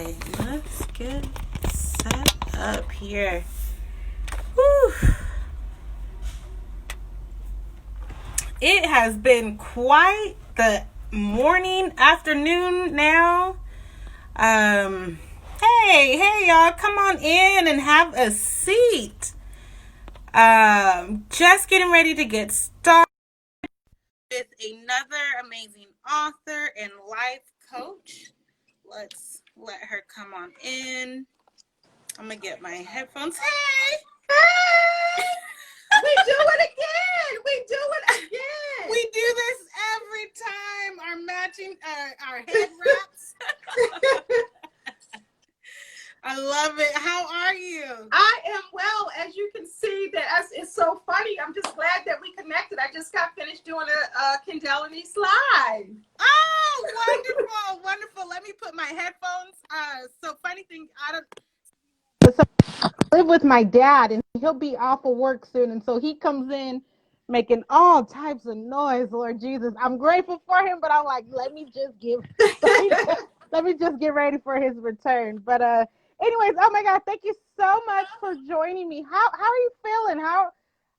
Okay, let's get set up here. Whew. It has been quite the morning, afternoon now. Hey, y'all, come on in and have a seat. Just getting ready to get started with another amazing author and life coach. Let's let her come on in. I'm gonna get my headphones. Hey! We do it again. We do this every time. Our matching, our head wraps. I love it. How are you? I am well. As you can see, it's so funny. I'm just glad that we connected. I just got finished doing a Kendall and East live. Oh, wonderful. Let me put my headphones. So funny thing, I live with my dad, and he'll be off of work soon, and so he comes in making all types of noise. Lord Jesus, I'm grateful for him, but I'm like, let me just get ready for his return. But anyways, oh my God, thank you so much for joining me. How are you feeling? How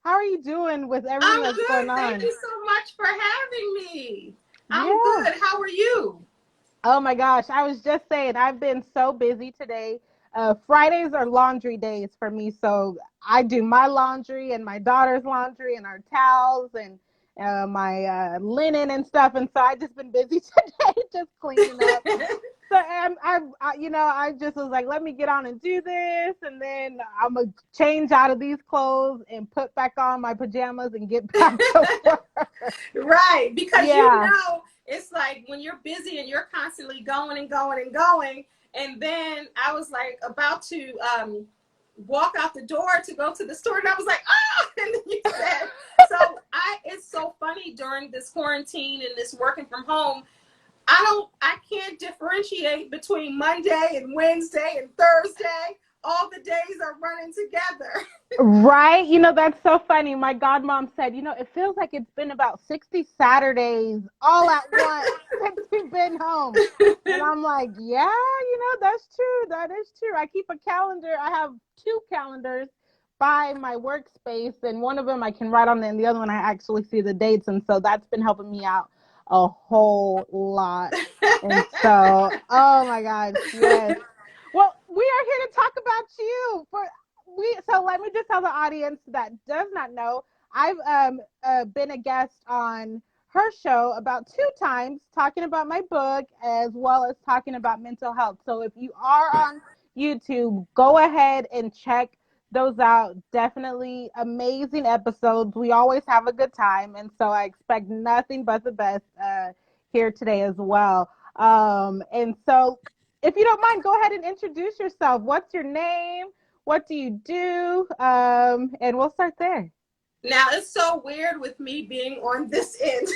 are you doing with everything that's going on? Thank you so much for having me. I'm good. How are you? Oh my gosh, I was just saying, I've been so busy today. Fridays are laundry days for me, so I do my laundry and my daughter's laundry and our towels and my linen and stuff, and so I just been busy today, just cleaning up. So I just was like, let me get on and do this, and then I'm gonna change out of these clothes and put back on my pajamas and get back to work. Right, because it's like when you're busy and you're constantly going and going and going. And then I was like about to walk out the door to go to the store, and I was like, oh, and then you said, it's so funny during this quarantine and this working from home. I can't differentiate between Monday and Wednesday and Thursday. All the days are running together. Right? That's so funny. My godmom said, it feels like it's been about 60 Saturdays all at once since we've been home. And I'm like, yeah, that's true. That is true. I keep a calendar. I have 2 calendars by my workspace, and one of them I can write on, and the other one I actually see the dates. And so that's been helping me out a whole lot. And so, oh my God, yes. Well, we are here to talk about you. So let me just tell the audience that does not know, I've been a guest on her show about 2 times, talking about my book as well as talking about mental health. So if you are on YouTube, go ahead and check those out. Definitely amazing episodes. We always have a good time, and so I expect nothing but the best here today as well. And so if you don't mind, go ahead and introduce yourself. What's your name? What do you do? And we'll start there. Now, it's so weird with me being on this end.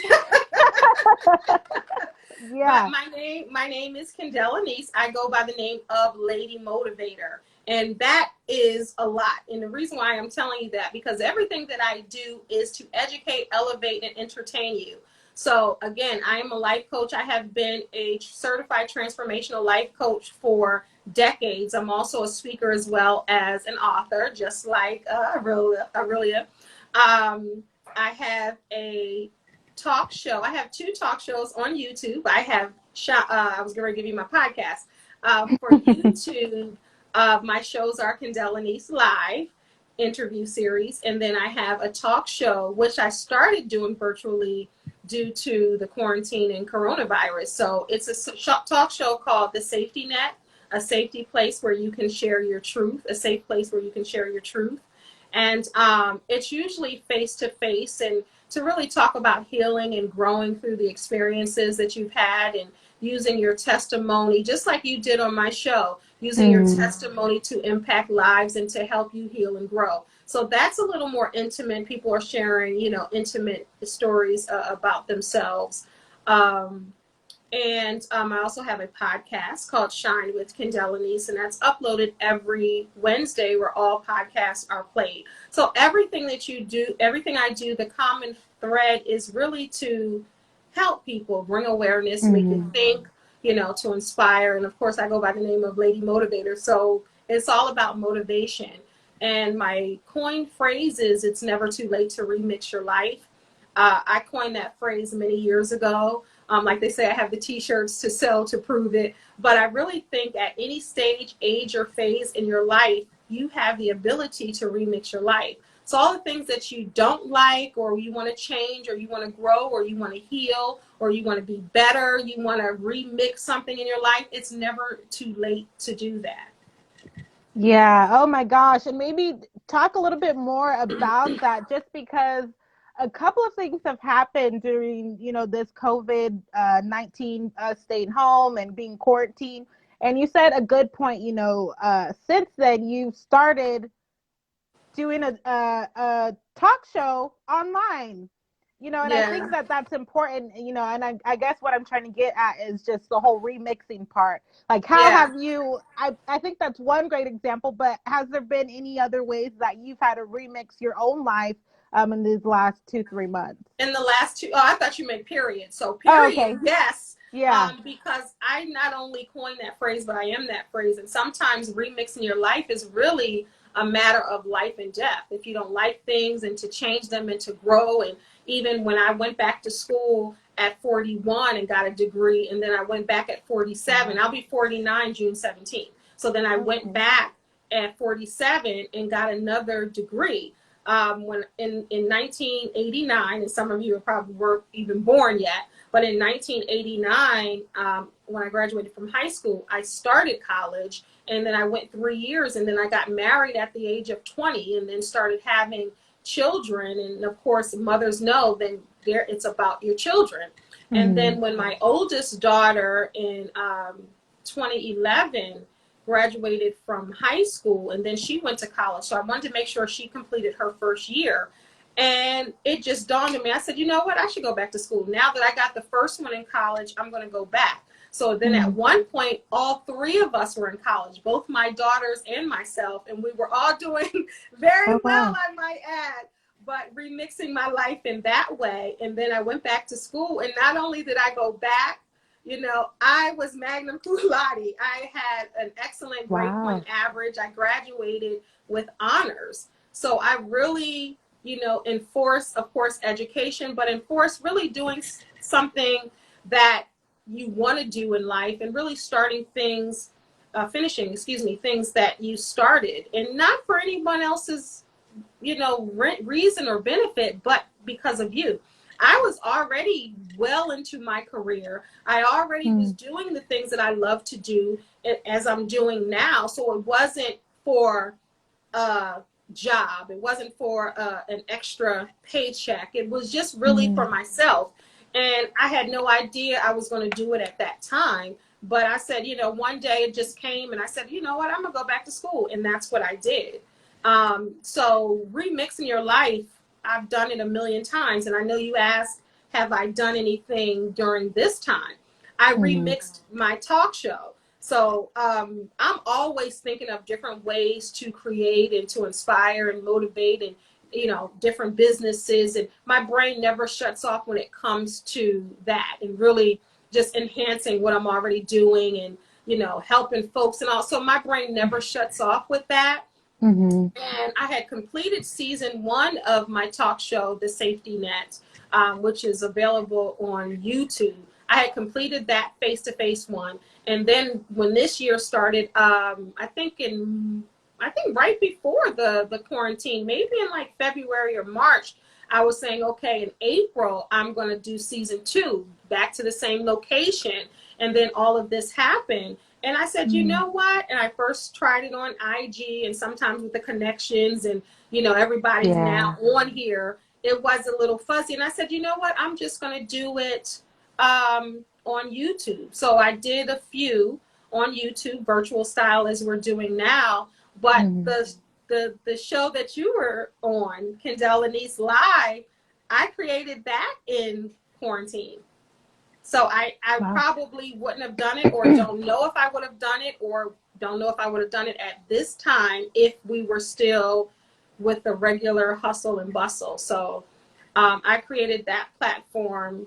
Yeah. But my name is Kendall Anise. I go by the name of Lady Motivator. And that is a lot. And the reason why I'm telling you that, because everything that I do is to educate, elevate, and entertain you. So again, I am a life coach. I have been a certified transformational life coach for decades. I'm also a speaker as well as an author, just like Arilia. I have a talk show. I have 2 talk shows on YouTube. I have I was going to give you my podcast for YouTube. My shows are Kendall and East Live interview series, and then I have a talk show which I started doing virtually due to the quarantine and coronavirus. So it's a talk show called The Safety Net, a safety place where you can share your truth, a safe place where you can share your truth. And it's usually face-to-face, and to really talk about healing and growing through the experiences that you've had, and using your testimony, just like you did on my show, using your testimony to impact lives and to help you heal and grow. So that's a little more intimate. People are sharing, intimate stories about themselves. And I also have a podcast called Shine with Kendall Anise, and that's uploaded every Wednesday, where all podcasts are played. So everything that you do, everything I do, the common thread is really to help people, bring awareness, make you think, to inspire. And of course, I go by the name of Lady Motivator. So it's all about motivation. And my coined phrase is, it's never too late to remix your life. I coined that phrase many years ago. Like they say, I have the t-shirts to sell to prove it. But I really think at any stage, age, or phase in your life, you have the ability to remix your life. So all the things that you don't like, or you want to change, or you want to grow, or you want to heal, or you want to be better, you want to remix something in your life, it's never too late to do that. Yeah. Oh my gosh. And maybe talk a little bit more about that, just because a couple of things have happened during, this COVID 19 staying home and being quarantined. And you said a good point, since then you've started doing a talk show online, and I Yeah, think that that's important, and I guess what I'm trying to get at is just the whole remixing part. Like, how yeah. have you, I think that's one great example, but has there been any other ways that you've had to remix your own life in these last 2-3 months? In the last two, oh, I thought you meant period. So Oh, period, okay. yes. Yeah. Because I not only coined that phrase, but I am that phrase. And sometimes remixing your life is really a matter of life and death. If you don't like things, and to change them and to grow. And even when I went back to school at 41 and got a degree, and then I went back at 47, Wow. I'll be 49 June 17th. So then I went Okay. back at 47 and got another degree. When in 1989, and some of you probably weren't even born yet, but in 1989, when I graduated from high school, I started college, and then I went 3 years, and then I got married at the age of 20, and then started having children. And of course, mothers know then there it's about your children. And Hmm. then when my oldest daughter in 2011 graduated from high school, and then she went to college. So I wanted to make sure she completed her first year. And it just dawned on me. I said, you know what? I should go back to school. Now that I got the first one in college, I'm going to go back. So then at Hmm. one point, all three of us were in college, both my daughters and myself, and we were all doing very Oh, well, wow. I might add, but remixing my life in that way. And then I went back to school, and not only did I go back, I was magna cum laude. I had an excellent grade point Wow. average. I graduated with honors. So I really, enforce, of course, education, but enforce really doing something that you want to do in life, and really starting things, finishing, excuse me, things that you started, and not for anyone else's, reason or benefit, but because of you. I was already well into my career. I already was Hmm. doing the things that I love to do, as I'm doing now. So it wasn't for a job. It wasn't for an extra paycheck. It was just really Hmm. for myself. And I had no idea I was going to do it at that time. But I said, one day it just came, and I said, you know what, I'm going to go back to school. And that's what I did. So remixing your life, I've done it a million times. And I know you asked, have I done anything during this time? I Hmm. remixed my talk show. So I'm always thinking of different ways to create and to inspire and motivate, and different businesses. And my brain never shuts off when it comes to that, and really just enhancing what I'm already doing, and helping folks and all. So my brain never shuts off with that. Hmm. And I had completed season 1 of my talk show, The Safety Net, which is available on YouTube. I had completed that face-to-face one. And then when this year started, I think right before the quarantine, maybe in like February or March, I was saying, okay, in April, I'm going to do season 2, back to the same location. And then all of this happened. And I said, you Hmm. know what? And I first tried it on IG, and sometimes with the connections, and, everybody's now Yeah. on here, it was a little fuzzy. And I said, you know what? I'm just going to do it on YouTube. So I did a few on YouTube, virtual style, as we're doing now. But Hmm. the show that you were on, Kendall Anise Live, I created that in quarantine. So I Wow. probably wouldn't have done it, or don't know if I would have done it, or don't know if I would have done it at this time if we were still with the regular hustle and bustle. So I created that platform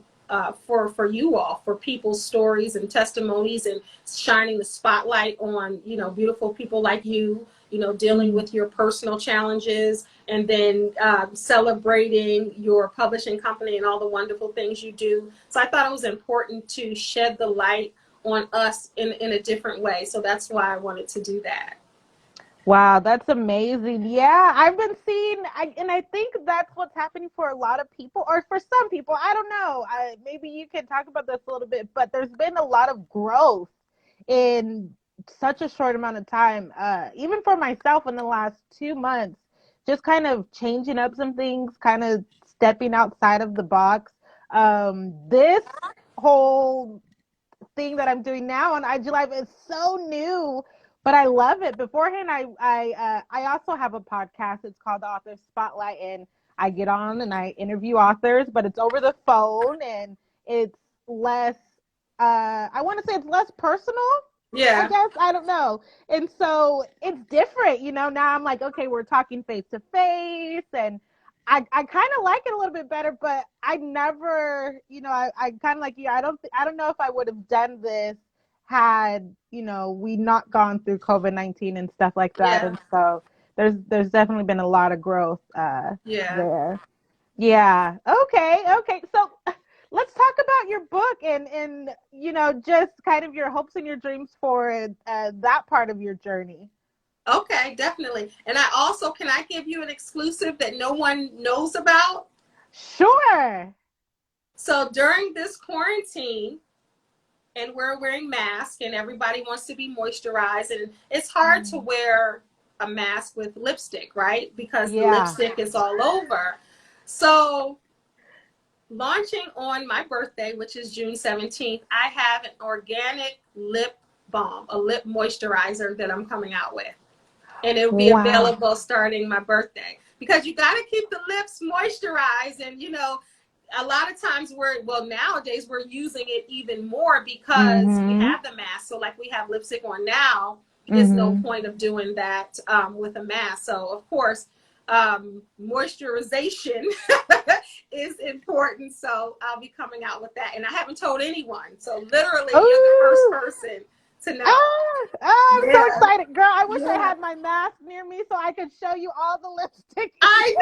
for you all, for people's stories and testimonies, and shining the spotlight on, you know, beautiful people like you know, dealing with your personal challenges, and then celebrating your publishing company and all the wonderful things you do. So I thought it was important to shed the light on us in a different way. So that's why I wanted to do that. Wow, that's amazing. Yeah, I've been seeing, and I think that's what's happening for a lot of people, or for some people. I don't know. Maybe you can talk about this a little bit, but there's been a lot of growth in such a short amount of time. Even for myself in the last 2 months, just kind of changing up some things, kind of stepping outside of the box. This whole thing that I'm doing now on IG Live is so new, but I love it. Beforehand, I also have a podcast. It's called The Author Spotlight, and I get on and I interview authors, but it's over the phone, and it's less. I want to say it's less personal. I Yeah. guess, I don't know. And so it's different, you know. Now I'm like, okay, we're talking face to face, and I kind of like it a little bit better, but I never, you know, I kind of like you. I don't know if I would have done this had, you know, we not gone through COVID-19 and stuff like that. Yeah. And so there's definitely been a lot of growth Yeah. there. Yeah. Okay. Okay. So let's talk about your book and you know, just kind of your hopes and your dreams for that part of your journey. Okay, definitely. And I also, can I give you an exclusive that no one knows about? Sure. So during this quarantine, and we're wearing masks, and everybody wants to be moisturized, and it's hard to wear a mask with lipstick, right? Because the Yeah. lipstick is all over. So launching on my birthday, which is June 17th, I have an organic lip balm, a lip moisturizer that I'm coming out with. And it will be Wow. available starting my birthday, because you got to keep the lips moisturized. And, you know, a lot of times nowadays we're using it even more because we Mhm. have the mask. So like we have lipstick on now, it's no Mhm. point of doing that with a mask. So of course, moisturization is important. So I'll be coming out with that, and I haven't told anyone. So literally, you're the first Oh. person to know. I'm so Yeah, excited, girl. I wish I yeah. had my mask near me so I could show you all the lipstick. I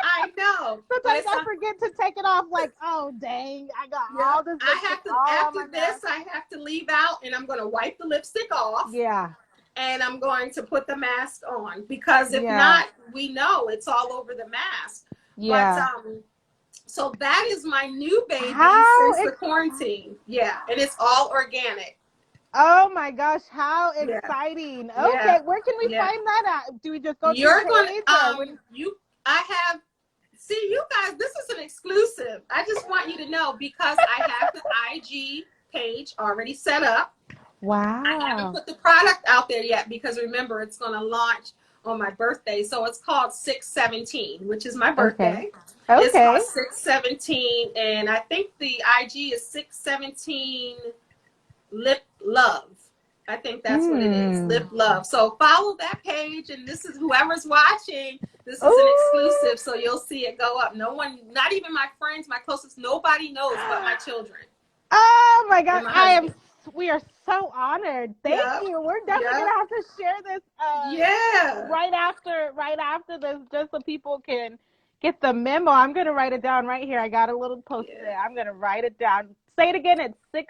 I know, but Sometimes it's I forget to take it off. Like, oh dang, I got yeah. all this I lipstick have to, all on after my this, mask. I have to leave out, and I'm going to wipe the lipstick off, Yeah. and I'm going to put the mask on, because if Yeah. not, we know it's all over the mask. But Yeah. so that is my new baby How since the exciting. quarantine. Yeah, and it's all organic. Oh my gosh, how Yeah, exciting. yeah, Okay, where can we yeah. find that at? Do we just go to your You're gonna page or what? I have, see, you guys, this is an exclusive. I just want you to know, because I have the IG page already set up. I haven't Wow. put the product out there yet, because remember, it's going to launch on my birthday. So it's called 617, which is my Okay. birthday. It's called Okay. 617, and I think the IG is 617 Lip Love. I think that's what it is, Hmm. Lip Love. So follow that page, and this is whoever's watching. This is an Oh. exclusive, so you'll see it go up. No one, not even my friends, my closest, nobody knows but my children Oh my and God. my husband. We are so honored. Thank Yep, you. We're definitely yep, gonna have to share this yeah. right after this, just so people can get the memo. I'm gonna write it down right here. I got a little post-it. Yeah. I'm gonna write it down. Say it again. It's So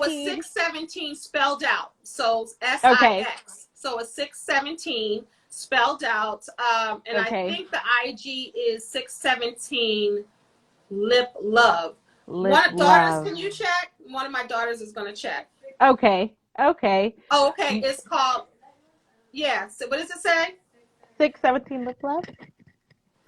it's 617. 617 spelled out. So Okay. SIX. So it's 617 spelled out. And I Okay. think the IG is 617 Lip Love. Lip One daughters, love. can you check? One of my daughters is going to check. Okay. Okay. Oh, okay. It's called, yeah. So what does it say? 617 lip love.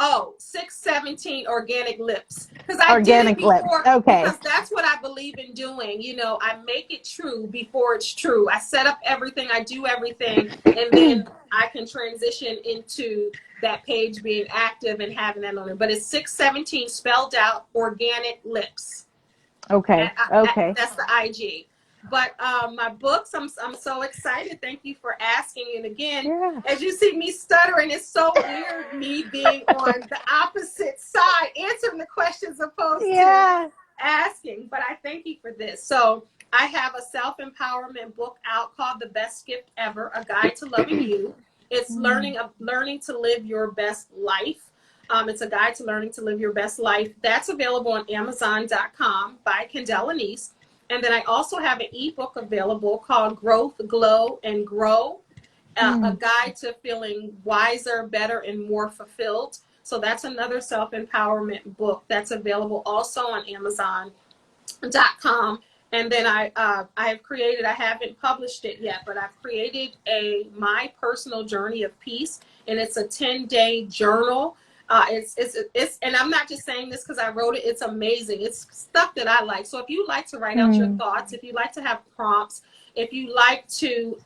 Oh, 617 organic lips. Because I did it Organic lips. before, Okay. because that's what I believe in doing. You know, I make it true before it's true. I set up everything, I do everything, and then I can transition into that page being active and having that on it. But it's 617 spelled out, organic lips. Okay. Okay. That's the IG. But my books, I'm so excited. Thank you for asking. And again, Yeah. as you see me stuttering, it's so weird me being on the opposite side answering the questions opposed to Yeah. asking, but I thank you for this. So I have a self-empowerment book out called The Best Gift Ever, A Guide to Loving You. It's learning to live your best life. It's a guide to learning to live your best life. That's available on Amazon.com by Kendall Anise. And then I also have an ebook available called Growth, Glow, and Grow, a guide to feeling wiser, better, and more fulfilled. So that's another self-empowerment book that's available also on Amazon.com. And then I haven't published it yet, but I've created my personal journey of peace, and it's a 10-day journal. And I'm not just saying this because I wrote it. It's amazing. It's stuff that I like. So if you like to write out your thoughts, if you like to have prompts, if you like to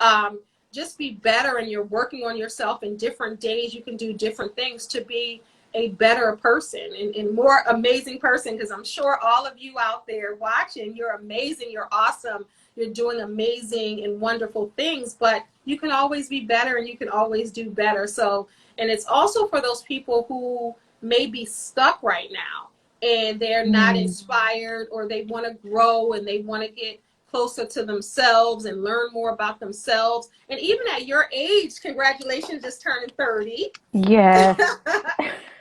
just be better and you're working on yourself in different days, you can do different things to be a better person and more amazing person, because I'm sure all of you out there watching, you're amazing, you're awesome, you're doing amazing and wonderful things, but you can always be better and you can always do better. So, and it's also for those people who may be stuck right now and they're not inspired, or they want to grow and they want to get closer to themselves and learn more about themselves. And even at your age, congratulations, just turning 30. Yes.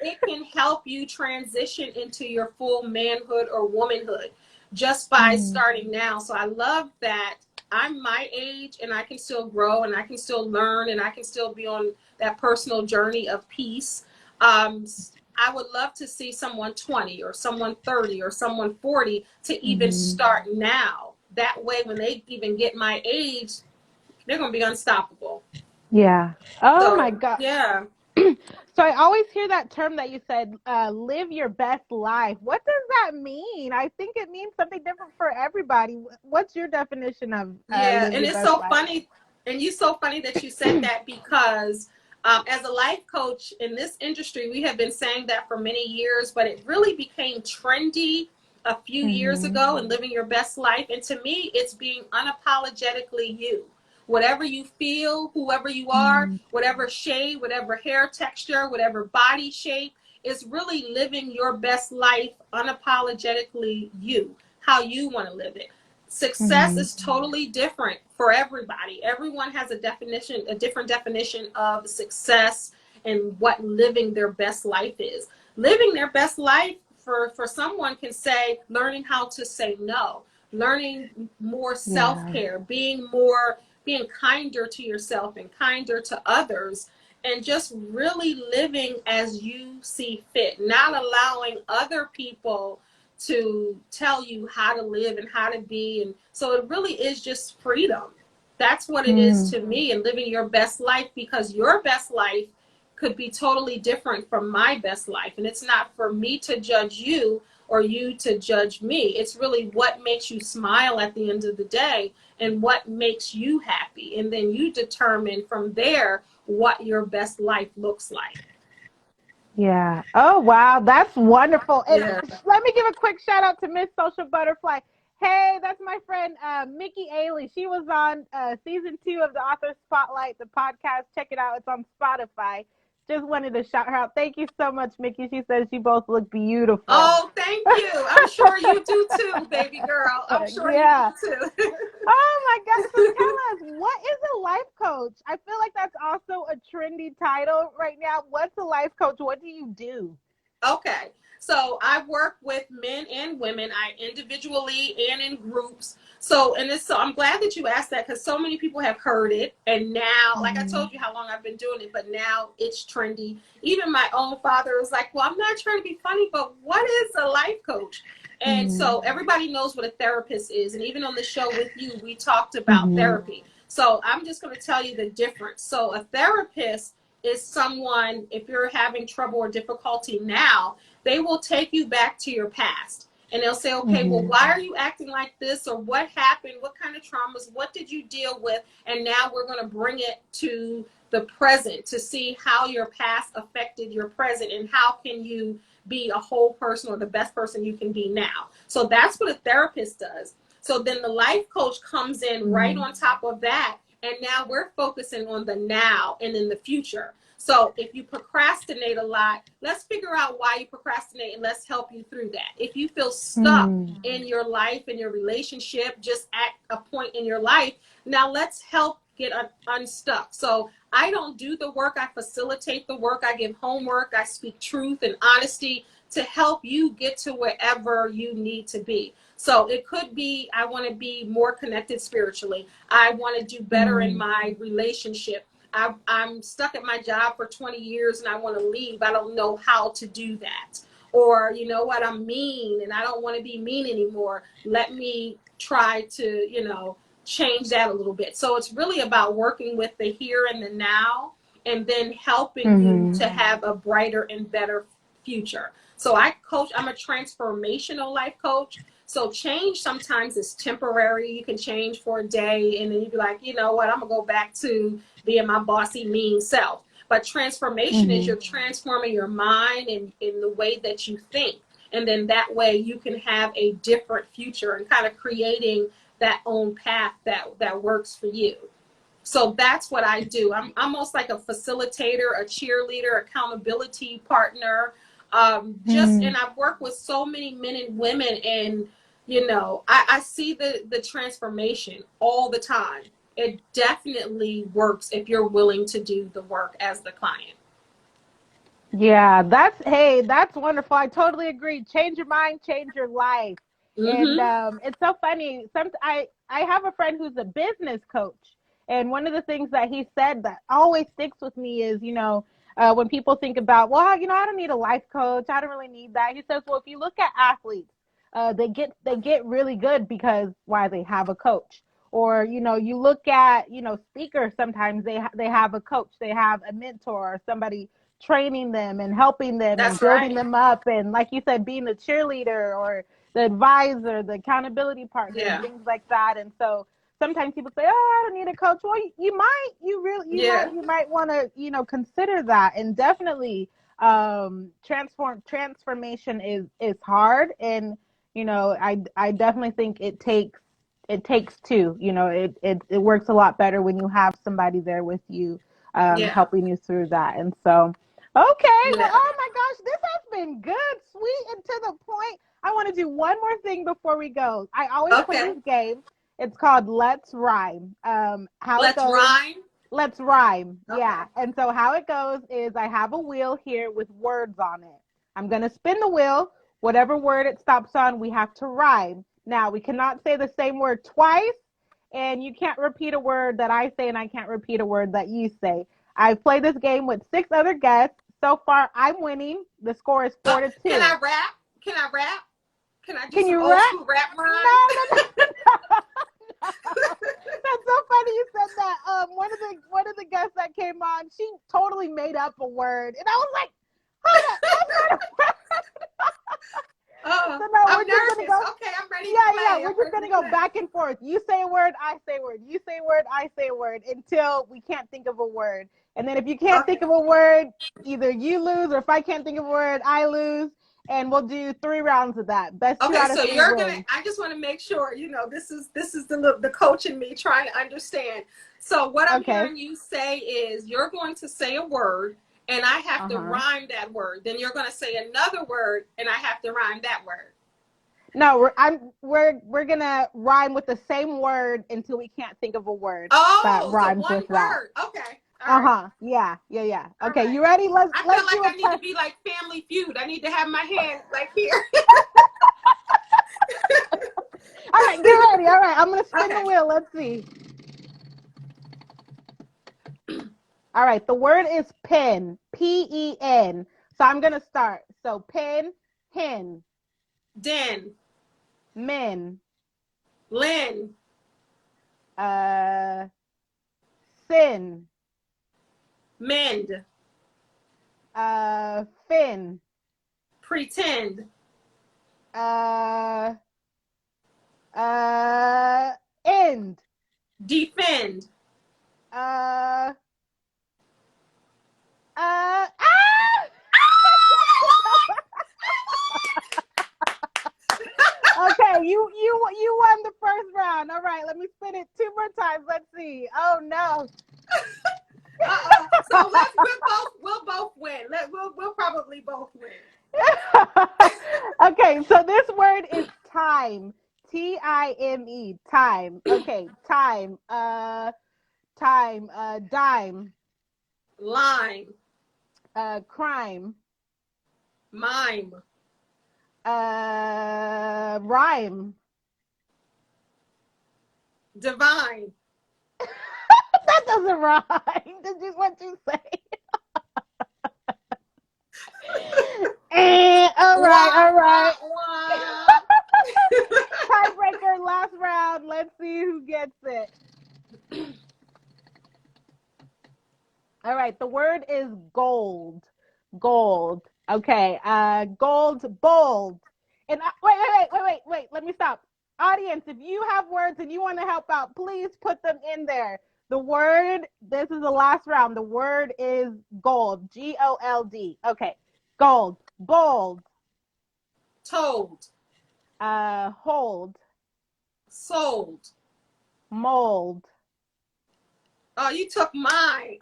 It can help you transition into your full manhood or womanhood just by starting now. So I love that I'm my age and I can still grow and I can still learn and I can still be on that personal journey of peace. I would love to see someone 20 or someone 30 or someone 40 to even start now. That way, when they even get my age, they're going to be unstoppable. Yeah. Oh, So, my God. yeah. So I always hear that term that you said, live your best life. What does that mean? I think it means something different for everybody. What's your definition of Yeah, live and your it's best so life? funny, and you're so funny that you said that, because as a life coach in this industry, we have been saying that for many years, but it really became trendy a few years ago in living your best life. And to me, it's being unapologetically you. Whatever you feel, whoever you are, whatever shade, whatever hair texture, whatever body shape, is really living your best life unapologetically you, how you want to live it. Success is totally different for everybody. Everyone has a different definition of success and what living their best life is. Living their best life for someone can say learning how to say no, learning more self-care, being kinder to yourself and kinder to others, and just really living as you see fit, not allowing other people to tell you how to live and how to be. And so it really is just freedom. That's what it is to me, and living your best life, because your best life could be totally different from my best life. And it's not for me to judge you or you to judge me. It's really what makes you smile at the end of the day and what makes you happy. And then you determine from there what your best life looks like. Yeah. Oh, wow. That's wonderful. And Yeah. let me give a quick shout out to Miss Social Butterfly. Hey, that's my friend Mickey Ailey. She was on season 2 of the Author Spotlight, the podcast. Check it out. It's on Spotify. Just wanted to shout her out. Thank you so much, Mickey. She says you both look beautiful. Oh, thank you. I'm sure you do too, baby girl. I'm sure you Yeah. do too. Oh my God. So tell us, what is a life coach? I feel like that's also a trendy title right now. What's a life coach? What do you do? Okay. So I work with men and women, I individually and in groups. So, I'm glad that you asked that, because so many people have heard it. And now, like I told you how long I've been doing it, but now it's trendy. Even my own father was like, well, I'm not trying to be funny, but what is a life coach? And so everybody knows what a therapist is. And even on the show with you, we talked about therapy. So I'm just going to tell you the difference. So a therapist is someone, if you're having trouble or difficulty now, they will take you back to your past. And they'll say, okay, well, why are you acting like this? Or what happened? What kind of traumas? What did you deal with? And now we're going to bring it to the present to see how your past affected your present and how can you be a whole person or the best person you can be now. So that's what a therapist does. So then the life coach comes in right on top of that. And now we're focusing on the now and in the future. So if you procrastinate a lot, let's figure out why you procrastinate and let's help you through that. If you feel stuck in your life, in your relationship, just at a point in your life, now let's help get unstuck. So I don't do the work, I facilitate the work, I give homework, I speak truth and honesty to help you get to wherever you need to be. So it could be, I want to be more connected spiritually. I want to do better in my relationship. I'm stuck at my job for 20 years and I want to leave. I don't know how to do that. Or, you know what, I'm mean and I don't want to be mean anymore. Let me try to, change that a little bit. So it's really about working with the here and the now and then helping you to have a brighter and better future. So I'm a transformational life coach. So change sometimes is temporary. You can change for a day and then you'd be like, you know what, I'm gonna go back to being my bossy, mean self. But transformation is you're transforming your mind and in the way that you think. And then that way you can have a different future and kind of creating that own path that works for you. So that's what I do. I'm almost like a facilitator, a cheerleader, accountability partner. And I've worked with so many men and women, and I see the transformation all the time. It definitely works if you're willing to do the work as the client. Yeah, that's wonderful. I totally agree. Change your mind, change your life. And it's so funny. I have a friend who's a business coach, and one of the things that he said that always sticks with me is, when people think about, well, I don't need a life coach. I don't really need that. He says, well, if you look at athletes, they get really good because why they have a coach. Or you look at speakers. Sometimes they have a coach. They have a mentor or somebody training them and helping them and That's building right. them up, and like you said, being the cheerleader or the advisor, the accountability partner, and Yeah. things like that. And so sometimes people say, oh, I don't need a coach. Well, you might want to consider that. And definitely transformation is hard. And I definitely think it takes two. It works a lot better when you have somebody there with you, Yeah. helping you through that. And so, okay, well, Yeah. oh my gosh, this has been good, sweet, and to the point. I want to do one more thing before we go. I always play Okay. this game. It's called Let's Rhyme. How it Let's goes, rhyme. let's rhyme. Okay. Yeah. And so how it goes is I have a wheel here with words on it. I'm going to spin the wheel. Whatever word it stops on, we have to rhyme. Now, we cannot say the same word twice, and you can't repeat a word that I say, and I can't repeat a word that you say. I've played this game with 6 other guests. So far, I'm winning. The score is 4-2. Can I rap? Can I rap? Can I do Can some you old rap? school rap rhyme? No, no, no. That's so funny you said that. One of the guests that came on, she totally made up a word, and I was like, hold up, that's not a word. So no, I'm we're just gonna nervous. go. Okay, I'm ready to Yeah, play. we're I'm just ready gonna to go play. back and forth. You say a word, I say a word. You say a word, I say a word until we can't think of a word. And then if you can't think Okay. of a word, either you lose, or if I can't think of a word, I lose. And we'll do 3 rounds of that. Best 2 Okay, out of so 3 you're gonna. wins. I just want to make sure this is the coach in me trying to understand. So what I'm Okay. hearing you say is you're going to say a word, and I have to Uh-huh. rhyme that word. Then you're going to say another word, and I have to rhyme that word. No, we're gonna rhyme with the same word until we can't think of a word that Oh, so rhymes one with that. word. Okay. All right. Uh-huh. Yeah, yeah, yeah. All Okay, right. you ready? Let's I feel let's like do a I need to test. be like Family Feud. I need to have my hand like here. All right, get ready. All right, I'm gonna spin the Okay. wheel. Let's see. All right, the word is pen. Pen. So I'm gonna start. So pen, hen, Den. men, Lynn. uh, sin, Mend. fin, Pretend. uh, end, Defend. uh, ah! Okay, you won the first round. All right, let me spin it 2 more times. Let's see. Oh no. So we'll both win. We'll probably both win. Okay, so this word is time. Time. Time. Okay, time. Time. Dime. Lime. Crime. Mime. Rhyme. Divine. That doesn't rhyme. That's just what you say. All right, Wah, all right. wah, wah. Tiebreaker, last round. Let's see who gets it. All right, the word is gold. Gold. Okay. Gold, bold. And wait. Let me stop. Audience, if you have words and you want to help out, please put them in there. The word, this is the last round. The word is gold. Gold. Okay. Gold. Bold. Told. Hold. Sold. Mold. Oh, you took mine.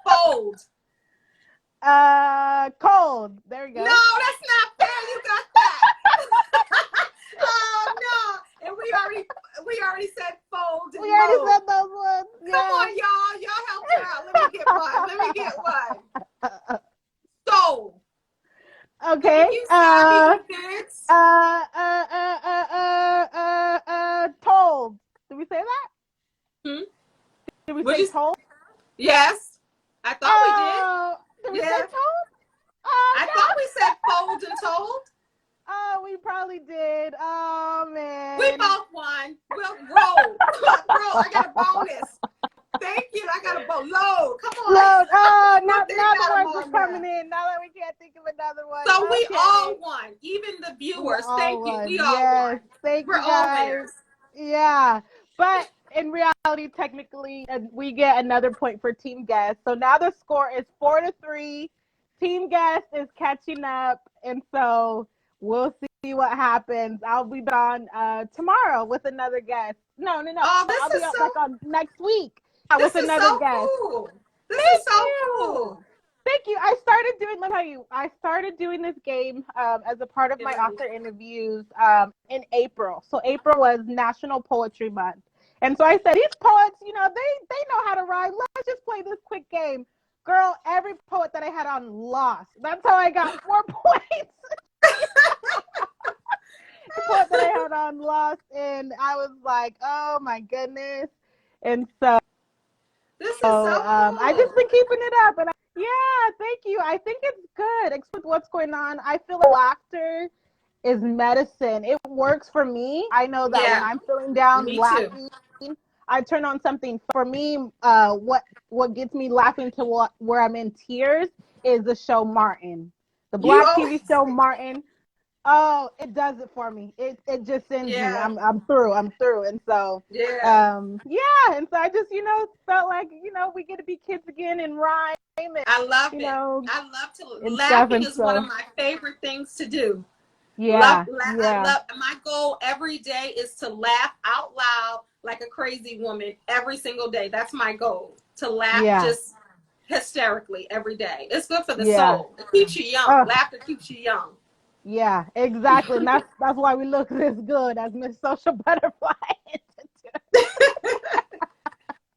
Fold. Cold. There you No, go. that's not fair. You got that. Oh no. And we already said fold and We already mold. said those ones. Come Yeah. on, y'all. Y'all help her out. Let me get one. Soul. Okay. Thank you, Savvy Events. Told. Did we say that? Hmm? Did we Would say you? told? Yes. I thought we did. Oh, did we say Yeah. told? Oh I thought no. we said fold and told. Oh, we probably did. Oh We man. both won. We'll roll. Roll. I got a bonus. Thank you. I got a load. Come on. Load. Oh, Put now the them words are on coming there. in. Now that we can't think of another one. So we Okay. all won. Even the We viewers. all Thank you. won. We all Yes. won. Thank We're you all guys. winners. Yeah. But in reality, technically, we get another point for team guest. So now the score is 4-3. Team guest is catching up. And so we'll see what happens. I'll be on tomorrow with another guest. No. Oh, I'll be up like on next week this with is another so guest. cool. This is Thank so you. cool. Thank you. I started doing, let me tell you, I started doing this game as a part of Get my ready. author interviews in April. So April was National Poetry Month. And so I said, these poets, they know how to rhyme. Let's just play this quick game. Girl, every poet that I had on lost. That's how I got 4 points. The poet that I had on lost. And I was like, oh my goodness. And so This is so I cool. just been keeping it up, and yeah, thank you. I think it's good. Except what's going on, I feel like laughter is medicine. It works for me. I know that when Yeah, I'm feeling down, me too. laughing, I turn on something. For me, what gets me laughing to where I'm in tears is the show Martin, the You Black TV always, show Martin. Oh, it does it for me. It just sends me. yeah, I'm through. I'm through. And so yeah. yeah, and so I just, felt like, we get to be kids again and rhyme and I love you it. know, I love to. and stuff. Laughing And is one of so my favorite things to do. yeah, I yeah, love. My goal every day is to laugh out loud like a crazy woman every single day. That's my goal. To laugh yeah, just hysterically every day. It's good for the yeah. soul. It keeps you young. Oh, Laughter keeps you young. yeah, exactly. And that's why we look this good as Miss Social Butterfly.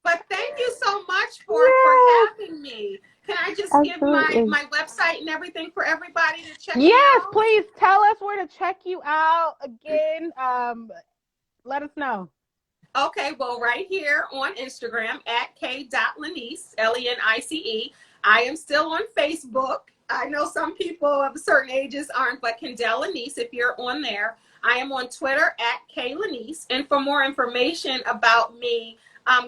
But thank you so much for Yes, having me. Can I just give absolutely. my website and everything for everybody to check me Yes, out? please tell us where to check you out again. Let us know. Okay, well, right here on Instagram at k.lenice, Lenice. I am still on Facebook. I know some people of certain ages aren't, but Kendall Lenice, if you're on there. I am on Twitter at klenice. And for more information about me,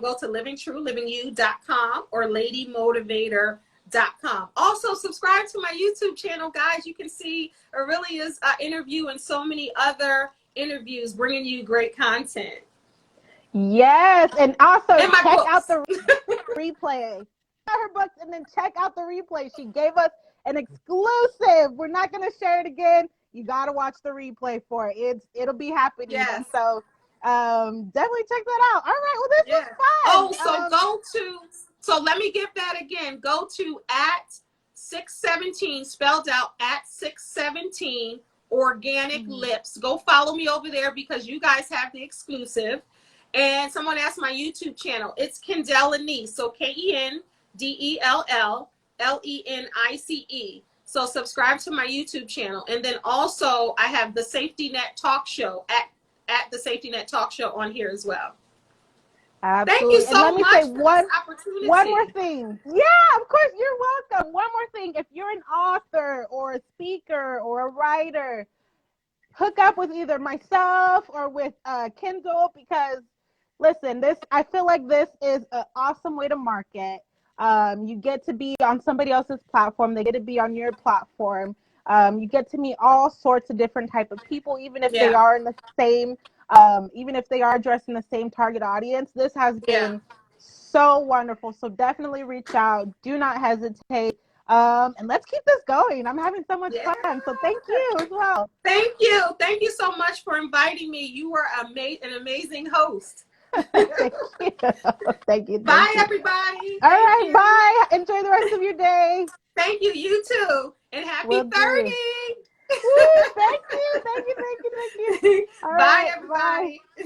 go to livingtruelivingyou.com or ladymotivator.com. Also, subscribe to my YouTube channel, guys. You can see Arilia's interview and so many other interviews bringing you great content. Yes, and also And my check out books. the replay. Her books and then check out the replay. She gave us an exclusive. We're not going to share it again. You got to watch the replay for it. It'll be happening. Yes. And so definitely check that out. All right. Well, this Yeah. was Oh, fun. so go to So let me give that again. Go to at 617, spelled out at 617 Organic Lips. Go follow me over there because you guys have the exclusive. And someone asked my YouTube channel. It's Kendellanice. So KenDellLenice. So subscribe to my YouTube channel. And then also I have the Safety Net Talk Show at the Safety Net Talk Show on here as well. Absolutely. Thank you so much for this opportunity. One more thing. Yeah, of course, you're welcome. One more thing. If you're an author or a speaker or a writer, hook up with either myself or with Kindle, because listen, I feel like this is an awesome way to market. You get to be on somebody else's platform. They get to be on your platform. You get to meet all sorts of different type of people, even if they are in the same, even if they are addressing the same target audience. This has been so wonderful. So definitely reach out. Do not hesitate. And let's keep this going. I'm having so much fun. So thank you as well. Thank you. Thank you so much for inviting me. You were an amazing host. Thank you. Thank you. Bye, everybody. All right. Bye. Enjoy the rest of your day. Thank you. You too. And happy 30. Woo, thank you. Thank you. Thank you. Thank you. All bye, right, everybody. Bye.